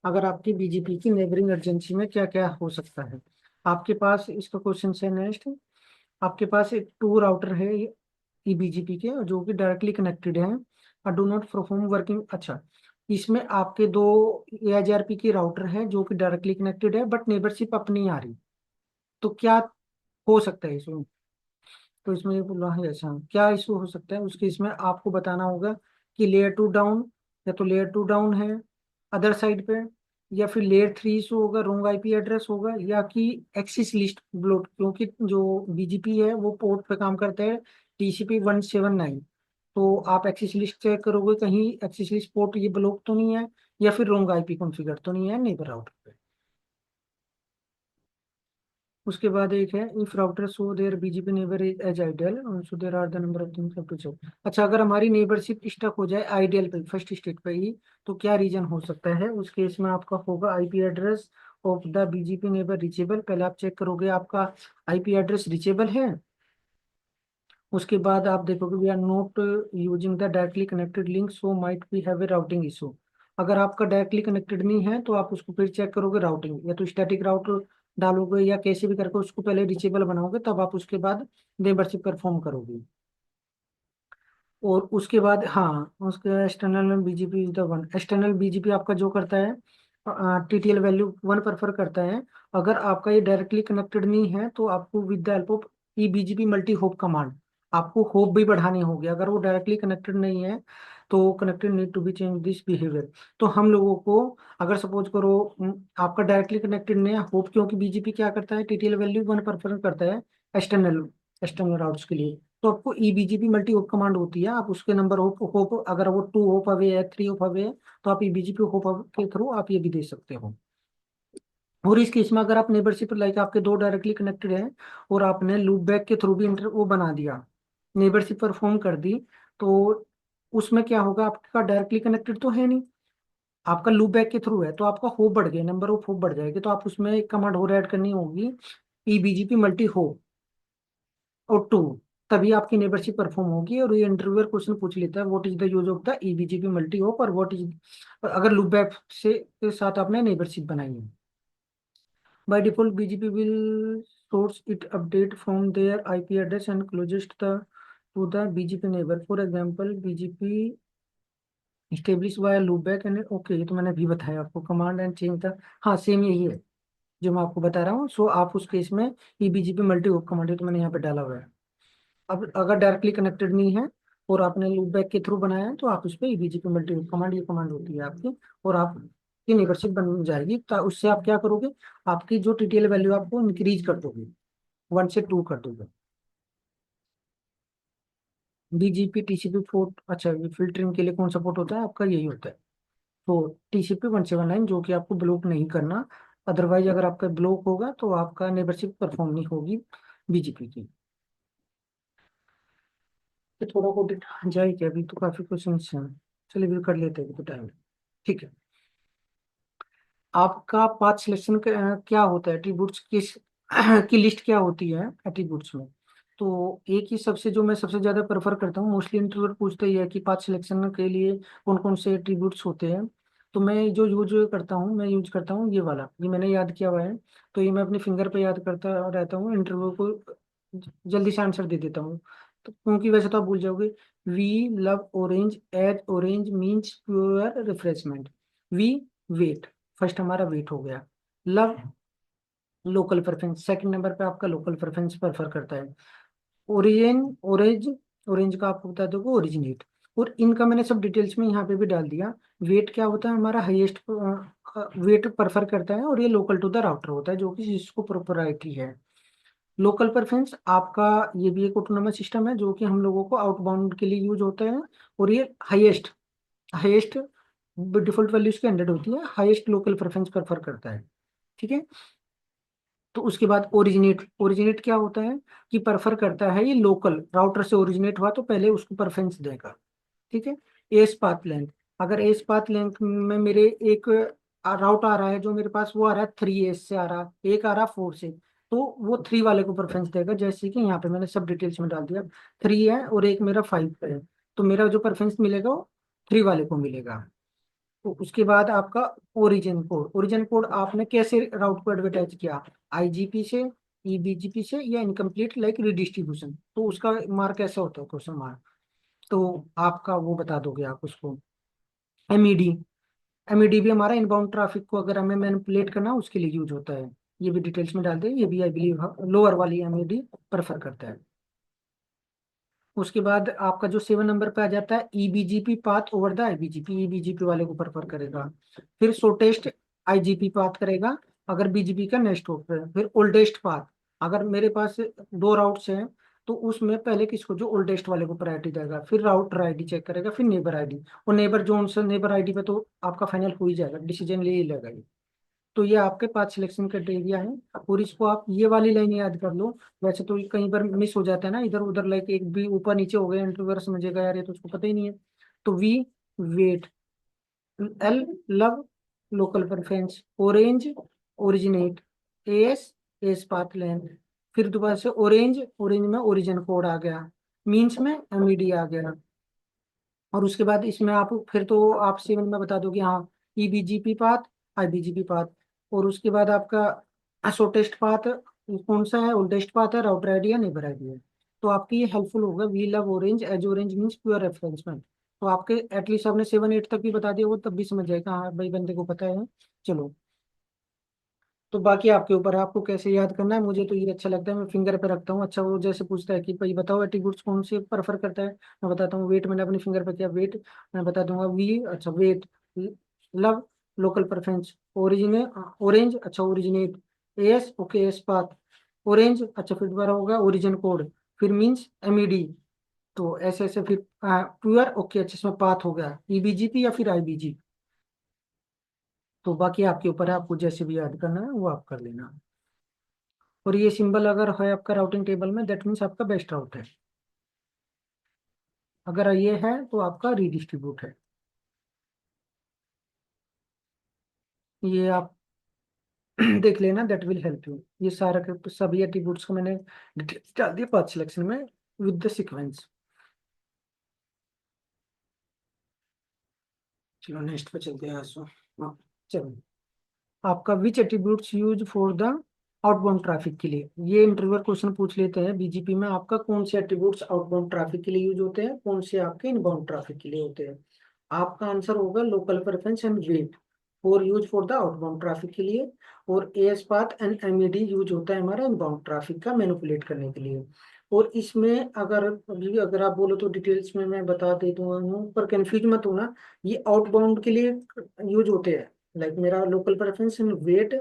अगर आपकी बीजीपी की नेबरिंग एजेंसी में क्या क्या हो सकता है, आपके पास इसका क्वेश्चन है नेक्स्ट। आपके पास एक टू राउटर है ई बीजीपी के जो कि डायरेक्टली कनेक्टेड हैं और डू नॉट परफॉर्म वर्किंग। अच्छा, इसमें आपके दो एआईजीआरपी की राउटर है जो कि डायरेक्टली कनेक्टेड है बट नेबरशिप अपनी आ रही। तो क्या हो सकता है इसमें? तो इसमें ये बोला है ऐसा क्या इशू हो सकता है उसके, इसमें आपको बताना होगा कि लेयर 2 डाउन, या तो लेयर 2 डाउन है अदर साइड पे, या फिर लेयर 3 इशू होगा, रॉन्ग आईपी एड्रेस होगा, या कि एक्सिस लिस्ट ब्लॉक, क्योंकि जो बीजीपी है वो पोर्ट पे काम करता है TCP/179। तो आप एक्सिस लिस्ट चेक करोगे कहीं एक्सिस लिस्ट पोर्ट ये ब्लॉक तो नहीं है, या फिर रॉन्ग आईपी कॉन्फ़िगर तो नहीं है नेबर राउटर पे। उसके बाद एक है if router so there BGP neighbour is as idle so there are the number of things to check. अच्छा, अगर हमारी नेबरशिप स्टक हो जाए आइडियल पे फर्स्ट स्टेट पे ही, तो क्या रीजन हो सकता है? उस केस में आपका होगा IP address of the BGP neighbour reachable, पहले आप चेक करोगे आपका आईपी एड्रेस रीचेबल है। उसके बाद आप देखोगे we are not using the directly connected link so might be have a routing issue. अगर आपका डायरेक्टली कनेक्टेड नहीं है तो आप उसको फिर चेक करोगे राउटिंग, या तो स्टैटिक राउटर डालोगे या कैसे भी करके उसको पहले रीचेबल बनाओगे, तब आप उसके बाद मेंबरशिप परफॉर्म करोगे। और उसके बाद हाँ, उसके external BGP is the one, external BGP आपका जो करता है टीटीएल वैल्यू वन प्रेफर करता है। अगर आपका ये डायरेक्टली कनेक्टेड नहीं है तो आपको with the help of E BGP multi hop command आपको होप भी बढ़ानी होगी। अगर वो डायरेक्टली कनेक्टेड नहीं है तो connected need to be change this behaviour. तो हम लोगों को अगर सपोज करो आपका डायरेक्टली कनेक्टेड नहीं है होप, क्योंकि बीजीपी क्या करता है टीटीएल वैल्यू वन प्रेफर करता है एक्सटर्नल एक्सटर्नल राउट्स के लिए। तो आपको ईबीजीपी मल्टी होप कमांड होती है, आप उसके नंबर होप होप अगर वो 2 होप अवे है 3 होप अवे है तो आप ईबीजीपी होप के थ्रू आप ये भी दे सकते हो। और इस केस में अगर आप नेबरशिप लाइक आपके दो डायरेक्टली कनेक्टेड हैं और आपने लूप बैक के थ्रू भी इंटर वो बना दिया, नेबरशिप परफॉर्म कर दी, तो उसमें क्या होगा, आपका डायरेक्टली कनेक्टेड तो है नहीं, आपका लूप बैक के थ्रू है, तो आपका होप बढ़ गया, नंबर ऑफ होप बढ़ जाएगी। तो आप उसमें एक कमांड और ऐड करनी होगी, ईबीजीपी मल्टी होप और टू, तभी आपकी नेबरशिप परफॉर्म होगी। और ये इंटरव्यूअर क्वेश्चन पूछ लेता है what is the use of the EBGP multi hop, और व्हाट इज अगर लूप बैक से के साथ आपने नेबरशिप बनाई है। By default BGP will source it update from their IP address and closest the to the BGP neighbour, for example BGP establish via loop back and okay, ये तो मैंने अभी बताया आपको, कमांड एंड चेंज द, हाँ same यही है जो मैं आपको बता रहा हूँ। सो आप उस केस में ईबीजीपी मल्टी होप कमांड है तो मैंने यहाँ पे डाला हुआ है। अब अगर डायरेक्टली कनेक्टेड नहीं है और आपने लूप बैक के थ्रू बनाया है तो आप उस पर ईबीजीपी मल्टी कमांड, ये कमांड होती है आपकी, और आपकी नेबरशिप बन जाएगी। तो उससे आप क्या करोगे, आपकी जो टीटीएल वैल्यू आपको इंक्रीज कर दोगे, 1 से 2 कर दोगे। बीजीपी टीसीपी फोर्ट, अच्छा ये फिल्टरिंग के लिए कौन सा पोर्ट होता है आपका, यही होता है। तो टीसीपी 179 जो कि आपको ब्लॉक नहीं करना, अदरवाइज अगर आपका ब्लॉक होगा तो आपका नेबरशिप परफॉर्म नहीं होगी बीजीपी की। ये थोड़ा बहुत जाए क्या, अभी तो काफी क्वेश्चन हैं, चलिए भी कर लेते हैं, अभी तो टाइम है। ठीक है, आपका पाथ सिलेक्शन क्या होता है, एट्रीब्यूट्स किस की लिस्ट क्या होती है एट्रीब्यूट्स में। तो एक ही सबसे जो मैं सबसे ज्यादा प्रेफर करता हूँ, मोस्टली इंटरव्यूअर पूछते ही है कि पाथ सिलेक्शन के लिए कौन कौन से एट्रीब्यूट्स होते हैं। तो मैं जो यूज करता हूँ, मैं यूज करता हूँ ये वाला, ये मैंने याद किया हुआ है। तो ये मैं अपने फिंगर पे याद करता रहता हूँ, इंटरव्यू को जल्दी से आंसर दे देता हूँ। तो क्योंकि वैसे तो आप भूल जाओगे, we love orange as orange means pure refreshment. We weight, first हमारा वेट हो गया। Love local preference, second number पे आपका लोकल प्रेफरेंस प्रेफर करता है। ओरिजिन ऑरेंज, ऑरेंज का आपको बता दोगे ओरिजिनेट। और इनका मैंने सब डिटेल्स में यहाँ पे भी डाल दिया। वेट क्या होता है हमारा, हाईएस्ट वेट प्रेफर करता है, और ये लोकल टू द राउटर होता है जो कि इसको प्रोपराइटरी है। लोकल प्रेफरेंस आपका ये भी एक ऑटोनोमस सिस्टम है जो कि हम लोगों को आउटबाउंड के लिए यूज होता है। और ये हाईएस्ट हाईएस्ट डिफॉल्ट वैल्यूज की 100 होती है, हाईएस्ट लोकल प्रेफरेंस प्रेफर करता है। ठीक है, तो उसके बाद ओरिजिनेट, ओरिजिनेट क्या होता है कि प्रेफर करता है, ये लोकल राउटर से ओरिजिनेट हुआ तो पहले उसको प्रेफरेंस देगा। ठीक है, एस पाथ लेंथ, अगर एस पाथ लेंथ में मेरे एक राउट आ रहा है जो मेरे पास, वो आ रहा है 3 एस से आ रहा है, एक आ रहा है 4 से, तो वो 3 वाले को प्रेफरेंस देगा। जैसे कि यहाँ पे मैंने सब डिटेल्स में डाल दिया, 3 है और एक मेरा 5 है, तो मेरा जो प्रेफरेंस मिलेगा वो 3 वाले को मिलेगा। तो उसके बाद आपका ओरिजिन कोड, ओरिजिन कोड आपने कैसे राउट को एडवर्टाइज किया, आईजीपी से, ईबीजीपी से, या इनकम्प्लीट लाइक रिडिस्ट्रीब्यूशन, तो उसका मार्क कैसा होता है, क्वेश्चन मार्क, तो आपका वो बता दोगे आप उसको। एमईडी, एमईडी भी हमारा इनबाउंड ट्रैफिक को अगर हमें मैनिपुलेट करना उसके लिए यूज होता है, ये भी डिटेल्स में डाल दे, ये भी आई बिलीव लोअर वाली एमईडी प्रेफर करता है। उसके बाद आपका जो 7 नंबर पे आ जाता है ईबीजीपी पाथ ओवर द आईबीजीपी, ईबीजीपी वाले को प्रेफर करेगा। फिर शॉर्टेस्ट आईजीपी पाथ करेगा अगर बीजीपी का नेक्स्ट होप है। फिर ओल्डेस्ट पाथ, अगर मेरे पास 2 राउट्स हैं तो उसमें पहले किसको, जो ओल्डेस्ट वाले को प्रायोरिटी देगा, फिर राउटर आईडी चेक करेगा, फिर नेबर आईडी, और नेबर जोन से नेबर आईडी पे तो आपका फाइनल हो ही जाएगा, डिसीजन ले ही लेगा ये। तो ये आपके पांच सिलेक्शन क्राइटेरिया है, और इसको आप ये वाली लाइन याद कर लो। वैसे तो ये कई बार मिस हो जाता है ना, इधर उधर लाइक एक भी ऊपर नीचे हो गया, इंटरव्यूअर समझेगा यार ये तो उसको पता ही नहीं है। तो we weight, L love local preference, orange originate, AS path length, फिर दोबारा से ऑरेंज, ऑरेंज में ओरिजिन कोड आ गया, मीन्स में एमईडी आ गया। और उसके बाद इसमें आप फिर तो आप सेवन में बता दोगे हाँ, ईबीजीपी पाथ, आईबीजीपी पाथ। और उसके बाद आपका शॉर्टेस्ट पाथ कौन सा है, ओल्डेस्ट पाथ है, राउटर आईडी है, नेबर आईडी है। तो आपकी ये हेल्पफुल होगा, we love orange as orange means pure refreshment. तो आपके एटलीस्ट आपने 7 8 तक भी बता दिया, वो तब भी समझ जाएगा हाँ भाई बंदे को पता है। चलो, तो बाकी आपके ऊपर है, आपको कैसे याद करना है। मुझे तो ये अच्छा लगता है, मैं फिंगर पे रखता हूँ। अच्छा, वो जैसे पूछता है कि भाई बताओ एट्रीब्यूट्स कौन से प्रेफर करता है, मैं बताता हूँ वेट, मैंने अपने फिंगर पे किया वेट, मैं बता दूंगा वी, अच्छा weight, love, local preference, origin, orange, अच्छा originate, S, okay S path, orange, अच्छा फिर दोबारा होगा ओरिजिन कोड, फिर मीन्स एमईडी। तो ऐसे ऐसे फिर प्योर, ओके अच्छा इसमें पाथ हो गया ईबीजीपी या फिर आईबीजी। तो बाकी आपके ऊपर है, आपको जैसे भी याद करना है वो आप कर लेना। और ये सिंबल अगर है आपका राउटिंग टेबल में, दैट मीन्स आपका बेस्ट राउट है। अगर ये है तो आपका रीडिस्ट्रीब्यूट है। ये आप देख लेना, दैट विल हेल्प यू। ये सारा सभी एट्रीब्यूट्स को मैंने डिटेल्स डाल दिया पाथ सिलेक्शन में विद द सीक्वेंस। चलो नेक्स्ट पे चलते हैं। सो हाँ, चलो, आपका which attributes use for the outbound traffic के लिए, ये इंटरव्यूअर क्वेश्चन पूछ लेते हैं बीजीपी में, आपका कौन से एट्रीब्यूट्स आउटबाउंड ट्रैफिक के लिए यूज होते हैं, कौन से आपके इनबाउंड ट्रैफिक के लिए होते हैं। आपका आंसर होगा local preference and weight for use for the outbound traffic के लिए। और AS path and MED use होता है हमारा इनबाउंड ट्रैफिक का मैनिपुलेट करने के लिए। और इसमें अगर अभी अगर आप बोलो तो डिटेल्स में मैं बता देता हूँ, पर कंफ्यूज मत होना, ये आउटबाउंड के लिए यूज होते हैं। लाइक मेरा लोकल प्रेफरेंस इन वेट,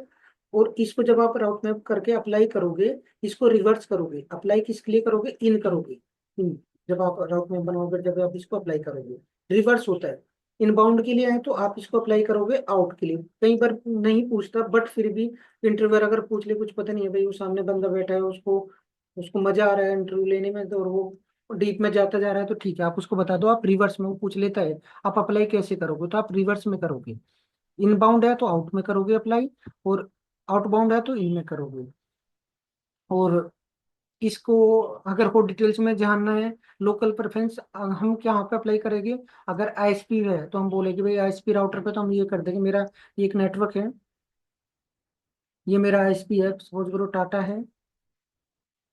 और इसको जब आप राउट मैप करके अप्लाई करोगे, इसको रिवर्स करोगे, अप्लाई किसके लिए करोगे, इन करोगे, इन। जब आप राउट मैप बनाओगे, जब आप इसको अप्लाई करोगे, रिवर्स होता है। इनबाउंड के लिए है तो आप इसको अप्लाई करोगे आउट के लिए। कई बार नहीं पूछता, बट फिर भी इंटरव्यूअर अगर पूछ ले, कुछ पता नहीं है भाई, वो सामने बंदा बैठा है, उसको उसको मजा आ रहा है इंटरव्यू लेने में, तो और वो डीप में जाता जा रहा है, तो ठीक है आप उसको बता दो, आप रिवर्स में, वो पूछ लेता है आप अप्लाई कैसे करोगे, तो आप रिवर्स में करोगे। इनबाउंड है तो आउट में करोगे अप्लाई, और आउटबाउंड है तो इन में करोगे। और इसको अगर को डिटेल्स में जानना है, लोकल प्रेफरेंस हम क्या यहाँ पे अप्लाई करेंगे। अगर आईएसपी है तो हम बोलेंगे भाई आईएसपी राउटर पे, तो हम ये कर देंगे, मेरा ये एक नेटवर्क है, ये मेरा आईएसपी है, सपोज करो टाटा है,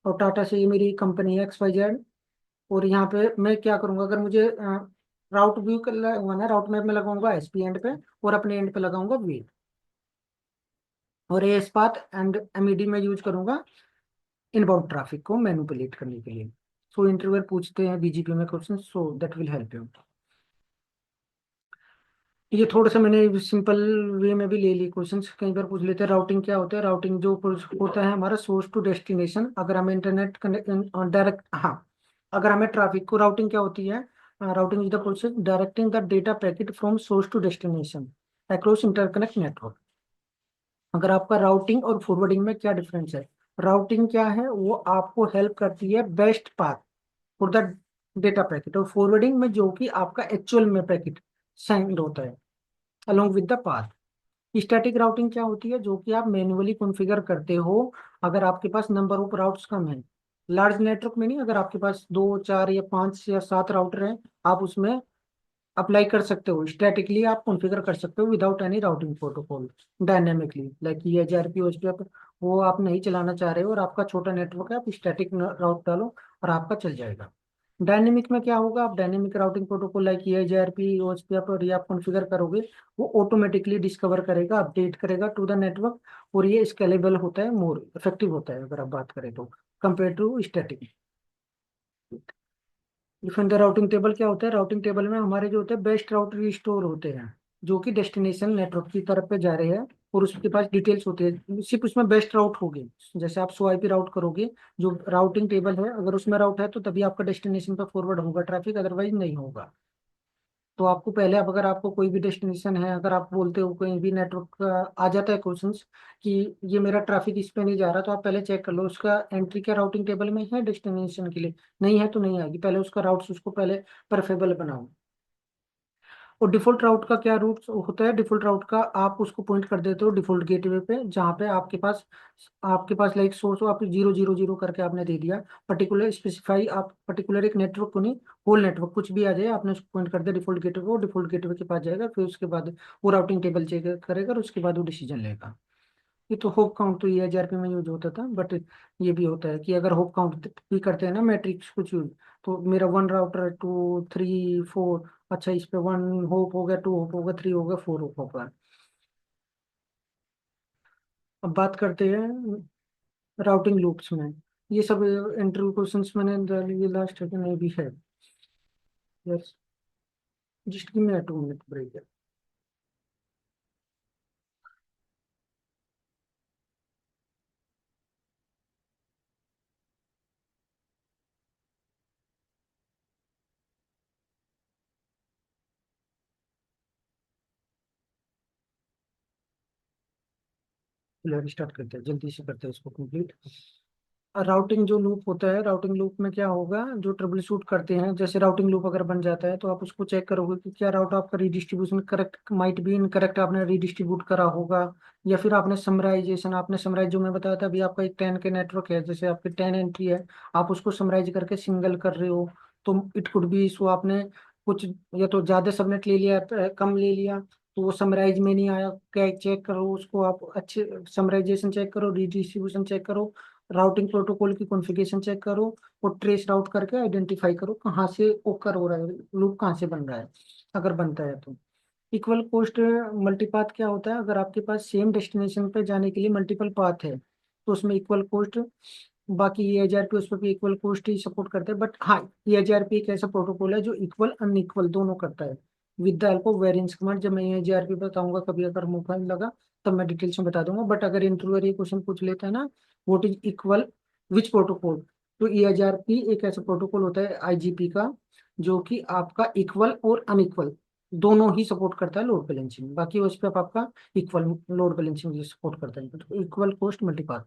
और टाटा से ये मेरी कंपनी है XYZ। और यहाँ पे मैं क्या करूंगा, अगर मुझे राउट व्यू कर लगाना, राउट मैप में लगाऊंगा आईएसपी एंड पे, और अपने एंड पे लगाऊंगा वी। और एएस पाथ एंड एमईडी में यूज करूंगा इनबाउंड ट्रैफिक को मैनिपुलेट करने के लिए। सो इंटरव्यूअर पूछते हैं बीजीपी में question, so that will help you. ये थोड़ा सा मैंने सिंपल वे में भी ले ली क्वेश्चंस, कई बार पूछ लेते हैं राउटिंग क्या होता है। राउटिंग जो होता है हमारा सोर्स टू डेस्टिनेशन, अगर हमें इंटरनेट डायरेक्ट, हाँ, अगर हमें ट्रैफिक को, राउटिंग क्या होती है, routing is the process directing the data packet from source to destination across interconnect network. अगर आपका राउटिंग और फॉरवर्डिंग में क्या डिफरेंस है, राउटिंग क्या है, वो आपको हेल्प करती है best path for the data packet, और फॉरवर्डिंग में जो कि आपका एक्चुअल में पैकेट सेंड होता है along with the path. Static routing क्या होती है, जो कि आप मैन्युअली कॉन्फ़िगर करते हो, अगर आपके पास नंबर ऑफ राउट्स कम है, लार्ज नेटवर्क में नहीं, अगर आपके पास 2 4 या 5 या 7 राउटर हैं, आप उसमें अप्लाई कर सकते हो स्टैटिकली, आप कॉन्फ़िगर कर सकते हो without any routing protocol, dynamically like ये JRP OSP आप वो आप नहीं चलाना चाह रहे हो, और आपका छोटा नेटवर्क है, आप स्टैटिक राउट डालो और आपका चल जाएगा। डायनेमिक में क्या होगा, आप डायनेमिक राउटिंग प्रोटोकॉल लाइक ये JRP OSP आप और ये आप कॉन्फ़िगर करोगे, वो ऑटोमेटिकली डिस्कवर करेगा, अपडेट करेगा टू द नेटवर्क, और ये स्केलेबल होता है, मोर इफेक्टिव होता है अगर आप बात करें तो, compare to static. Different routing table क्या होता है, राउटिंग टेबल में हमारे जो होते हैं बेस्ट राउटर स्टोर होते हैं, जो कि डेस्टिनेशन नेटवर्क की तरफ पे जा रहे हैं, और उसके पास डिटेल्स होते हैं, सिर्फ उसमें बेस्ट राउट होगी। जैसे आप SOIP राउट करोगे, जो राउटिंग टेबल है अगर उसमें राउट है तो तभी आपका डेस्टिनेशन पर फॉरवर्ड होगा ट्रैफिक, अदरवाइज नहीं होगा। तो आपको पहले, अब अगर आपको कोई भी डेस्टिनेशन है, अगर आप बोलते हो कहीं भी नेटवर्क आ जाता है क्वेश्चंस कि ये मेरा ट्रैफिक इस पे नहीं जा रहा, तो आप पहले चेक कर लो उसका एंट्री क्या राउटिंग टेबल में है डेस्टिनेशन के लिए, नहीं है तो नहीं आएगी, पहले उसका राउट्स उसको पहले प्रेफरेबल बनाओ। और डिफॉल्ट राउट का क्या रूट होता है? डिफॉल्ट राउट का आप उसको पॉइंट कर देते हो डिफॉल्ट गेटवे पे, जहाँ पे आपके पास लाइक सोर्स हो, आप 0 0 0 करके आपने दे दिया। पर्टिकुलर स्पेसिफाई, आप पर्टिकुलर एक नेटवर्क को नहीं, होल नेटवर्क कुछ भी आ जाए, आपने उसको पॉइंट कर दिया डिफॉल्ट गेटवे को, डिफॉल्ट गेटवे के पास जाएगा, फिर उसके बाद वो राउटिंग टेबल चेक करेगा और उसके बाद वो डिसीजन लेगा। ये तो होप काउंट तो ये HRP में यूज होता था, बट ये भी होता है कि अगर होप काउंट भी करते हैं ना मैट्रिक्स कुछ यूज, तो मेरा 1 राउटर 2 3 4, अच्छा इस पे 1 होप हो गया, 2 होप हो गया, 3 हो गया, 4 होप होगा। अब बात करते हैं राउटिंग लूप्स में। ये सब इंटरव्यू क्वेश्चंस मैंने डाल, ये लास्ट है कि नहीं भी है। Yes, just give me 2 minute break. Start करते हैं, जल्दी से करते हैं इसको कंप्लीट। राउटिंग जो लूप होता है, राउटिंग लूप में क्या होगा, जो ट्रबल शूट करते हैं, जैसे राउटिंग लूप अगर बन जाता है तो आप उसको चेक करोगे कि क्या राउट आपका redistribution correct, might be incorrect, आपने रिडिस्ट्रीब्यूट करा होगा, या फिर आपने समराइजेशन, आपने समराइज जो मैं बताया था अभी, आपका एक 10 के नेटवर्क है, जैसे आपके 10 एंट्री है, आप उसको समराइज करके सिंगल कर रहे हो, तो इट कुड बी इशू, आपने कुछ या तो ज्यादा सबनेट ले लिया, कम ले लिया, तो वो समराइज में नहीं आया, क्या चेक करो उसको, आप अच्छे समराइजेशन चेक करो, रिडिस्ट्रीब्यूशन चेक करो, राउटिंग प्रोटोकॉल की कॉन्फ़िगरेशन चेक करो, और ट्रेस राउट करके आइडेंटिफाई करो कहाँ से ओकर हो रहा है, लूप कहाँ से बन रहा है, अगर बनता है तो। इक्वल कोस्ट मल्टीपाथ क्या होता है, अगर आपके पास सेम डेस्टिनेशन पे जाने के लिए मल्टीपल पाथ है, तो उसमें इक्वल कोस्ट, बाकी ये HRP उस पर भी इक्वल कोस्ट ही सपोर्ट करते हैं, बट हाँ, ये HRP एक ऐसा प्रोटोकॉल है जो इक्वल अनइक्वल दोनों करता है, with the help of variance command. जब मैं ये HRP बताऊंगा कभी, अगर मौका लगा तब मैं डिटेल्स में बता दूंगा, बट अगर इंटरव्यूअर ये क्वेश्चन पूछ लेता है ना, what is equal which protocol, तो ये HRP एक ऐसा प्रोटोकॉल होता है IGP का, जो कि आपका इक्वल और अनइक्वल दोनों ही सपोर्ट करता है लोड बैलेंसिंग, बाकी उस पर आपका इक्वल लोड बैलेंसिंग सपोर्ट करता है, तो इक्वल कोस्ट मल्टीपाथ।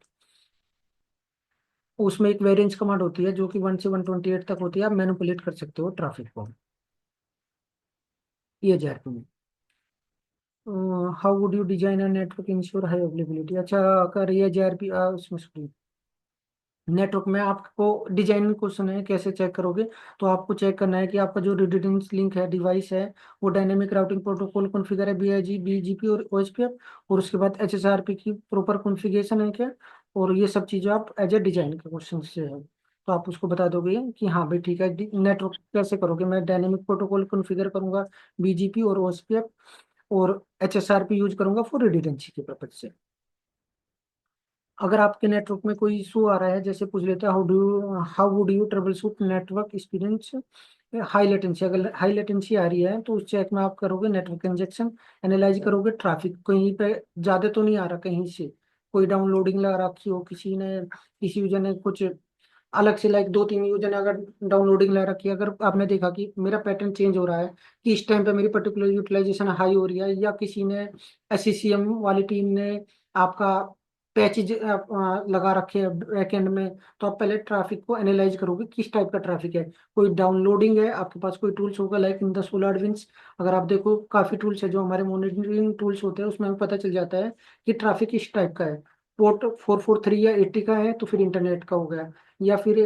उसमें एक वेरिएंस कमांड होती है जो कि 1 से 128 तक होती है, आप मैनिपुलेट कर सकते हो ट्रैफिक को, ये जैक में। How would you design a network ensure high availability, अच्छा अगर ये JRP उसमें सॉरी, नेटवर्क में आपको डिजाइन क्वेश्चन है कैसे चेक करोगे, तो आपको चेक करना है कि आपका जो रिडंडेंट लिंक है, डिवाइस है, वो डायनेमिक राउटिंग प्रोटोकॉल कॉन्फ़िगर है, BIG BGP और OSPF, और उसके बाद HSRP की प्रॉपर कॉन्फ़िगरेशन है क्या, और ये सब चीज़ें आप एज ए डिजाइन के क्वेश्चन से है, तो आप उसको बता दोगे कि हाँ भाई ठीक है। नेटवर्क कैसे करोगे, मैं डायनेमिक प्रोटोकॉल कॉन्फ़िगर करूंगा, BGP और OSPF, और HSRP यूज करूंगा फॉर रिडंडेंसी के पर्पज से। अगर आपके नेटवर्क में कोई इशू आ रहा है, जैसे पूछ लेते हैं how would you trouble shoot network experience high latency, अगर हाई लेटेंसी आ रही है तो उस चेक में आप करोगे नेटवर्क इंजेक्शन, एनालाइज करोगे ट्रैफिक कहीं पे ज्यादा तो नहीं आ रहा, कहीं से कोई डाउनलोडिंग लगा रखी हो, किसी यूजर ने कुछ अलग से, लाइक 2 3 यूजर ने अगर डाउनलोडिंग लगा रखी है, अगर आपने देखा कि मेरा पैटर्न चेंज हो रहा है, कि इस टाइम पे मेरी पर्टिकुलर यूटिलाइजेशन हाई हो रही है, या किसी ने SCCM वाली टीम ने आपका पैचेज लगा रखे हैं बैकएंड में, तो आप पहले ट्रैफिक को एनालाइज करोगे किस टाइप का ट्रैफिक है, कोई डाउनलोडिंग है, आपके पास कोई टूल्स होगा लाइक इन द सोलारविंड्स, अगर आप देखो काफी टूल्स है जो हमारे मॉनिटरिंग टूल्स होते हैं, उसमें हमें पता चल जाता है कि ट्रैफिक किस टाइप का है, पोर्ट 443 या 80 का है तो फिर इंटरनेट का हो गया, या फिर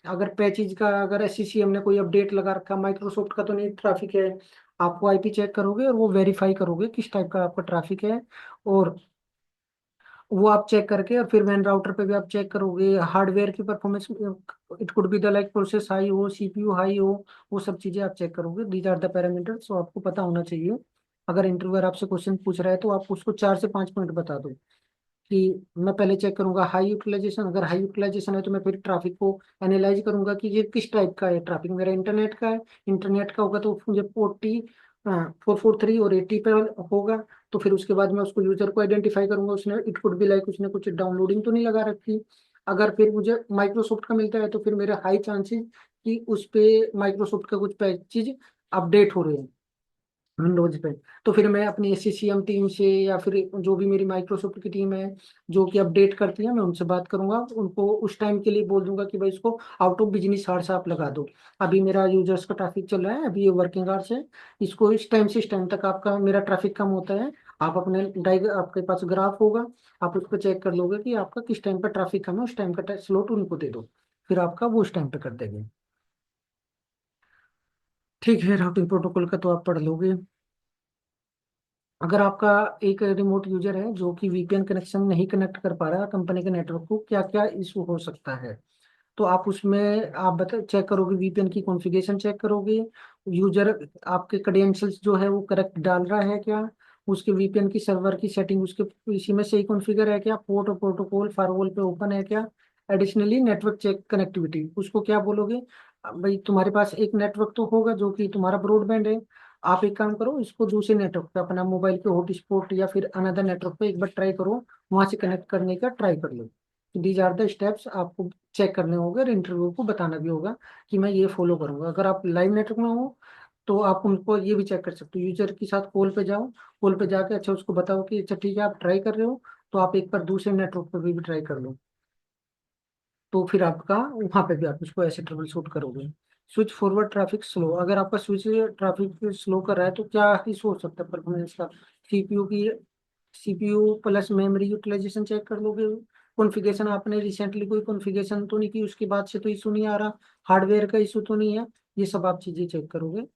अगर पैचेज का, अगर SCCM ने कोई अपडेट लगा रखा, माइक्रोसॉफ्ट का तो नहीं ट्रैफिक है, आपको IP चेक करोगे और वो वेरीफाई करोगे किस टाइप का आपका ट्रैफिक है, और वो आप चेक करके, और फिर वैन राउटर पे भी आप चेक करोगे हार्डवेयर की performance, it could be the like process high हो, CPU हाई हो, वो सब चीजें आप चेक करोगे, दीज आर द पैरामीटर्स, तो आपको पता होना चाहिए। अगर इंटरव्यूअर आपसे क्वेश्चन पूछ रहा है तो आप उसको 4 से 5 पॉइंट बता दो, कि मैं पहले चेक करूंगा हाई यूटिलाइजेशन, अगर हाई यूटिलाइजेशन है तो मैं फिर ट्रैफिक को एनालाइज करूंगा कि ये किस टाइप का है ट्रैफिक, मेरा इंटरनेट का है, इंटरनेट का होगा तो मुझे 443 और 80 पे होगा, तो फिर उसके बाद मैं उसको यूजर को आइडेंटिफाई करूंगा, उसने इट कुड बी लाइक उसने कुछ डाउनलोडिंग तो नहीं लगा रखी, अगर फिर मुझे माइक्रोसॉफ्ट का मिलता है तो फिर मेरे हाई चांसेस कि उस पे माइक्रोसॉफ्ट का कुछ पैकेज अपडेट हो रहे हैं, विंडोज पे। तो फिर मैं अपनी एससीसीएम टीम से या फिर जो भी मेरी माइक्रोसॉफ्ट की टीम है जो कि अपडेट करती है, मैं उनसे बात करूंगा, उनको उस टाइम के लिए बोल दूंगा कि भाई इसको आउट ऑफ बिजनेस आवर्स आप लगा दो। अभी मेरा यूजर्स का ट्रैफिक चल रहा है, अभी ये वर्किंग आवर्स है, इसको इस टाइम से इस टाइम तक आपका मेरा ट्रैफिक कम होता है। आप अपने आपके पास ग्राफ होगा, आप उसको चेक कर लोगे कि आपका किस टाइम पर ट्रैफिक कम है, उस टाइम का स्लॉट उनको दे दो, फिर आपका वो उस टाइम पे कर देंगे। ठीक है, राउटिंग प्रोटोकॉल का तो आप पढ़ लोगे। अगर आपका एक रिमोट यूजर है जो कि वीपीएन कनेक्शन नहीं कनेक्ट कर पा रहा है कंपनी के नेटवर्क को, क्या क्या इशू हो सकता है, तो आप उसमें आप बता चेक करोगे, वीपीएन की कॉन्फ़िगरेशन चेक करोगे, यूजर आपके क्रेडेंशियल्स जो है वो करेक्ट डाल रहा है क्या, उसके वीपीएन की सर्वर की सेटिंग उसके पीसी में सही कॉन्फ़िगर है क्या, पोर्ट और प्रोटोकॉल फायरवॉल पे ओपन है क्या। एडिशनली नेटवर्क चेक कनेक्टिविटी, उसको क्या बोलोगे, भाई तुम्हारे पास एक नेटवर्क तो होगा जो कि तुम्हारा ब्रॉडबैंड है, आप एक काम करो, इसको दूसरे नेटवर्क पे अपना मोबाइल के हॉटस्पॉट या फिर अनदर नेटवर्क पे एक बार ट्राई करो, वहां से कनेक्ट करने का ट्राई कर लो। दीज आर द स्टेप्स आपको चेक करने होंगे और इंटरव्यू को बताना भी होगा कि मैं ये फॉलो करूंगा। अगर आप लाइव नेटवर्क में हो तो आप उनको ये भी चेक कर सकते हो, यूजर के साथ कॉल पे जाओ, कॉल पे जाके अच्छा उसको बताओ कि अच्छा ठीक है आप ट्राई कर रहे हो, तो आप एक बार दूसरे नेटवर्क पे भी ट्राई कर लो, तो फिर आपका वहां पे भी आप उसको ऐसे ट्रबल शूट करोगे। स्विच फॉरवर्ड ट्रैफिक स्लो, अगर आपका स्विच ट्रैफिक स्लो कर रहा है तो क्या इशू हो सकता है परफॉर्मेंस का, सीपीयू की CPU plus memory utilisation check कर लोगे, कॉन्फ़िगरेशन आपने रिसेंटली कोई कॉन्फ़िगरेशन तो नहीं की उसके बाद से तो इशू नहीं आ रहा, हार्डवेयर का इशू तो नहीं है, ये सब आप चीजें चेक करोगे।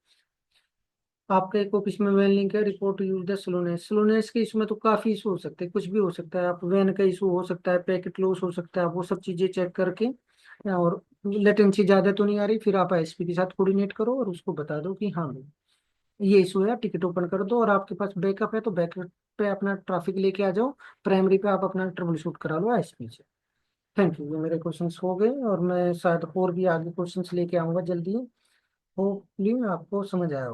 आपका एक ऑफिस में मेल लिंक है, report use the slowness, slowness के इसमें तो काफी इशू हो सकते हैं, कुछ भी हो सकता है, आप वैन का इशू हो सकता है, पैकेट लॉस हो सकता है, वो सब चीजें चेक करके, और लेटेंसी ज्यादा तो नहीं आ रही, फिर आप आईएसपी के साथ कोऑर्डिनेट करो और उसको बता दो कि हाँ भाई ये इशू है, टिकट ओपन कर दो, और आपके पास बैकअप है तो बैकअप पे अपना ट्रैफिक लेके आ जाओ, प्राइमरी पे आप अपना ट्रबल शूट करा लो आईएसपी से। थैंक यू, ये मेरे क्वेश्चंस हो गए और मैं शायद और भी आगे क्वेश्चंस लेके आऊंगा जल्दी, होपफुली आपको समझ आया होगा।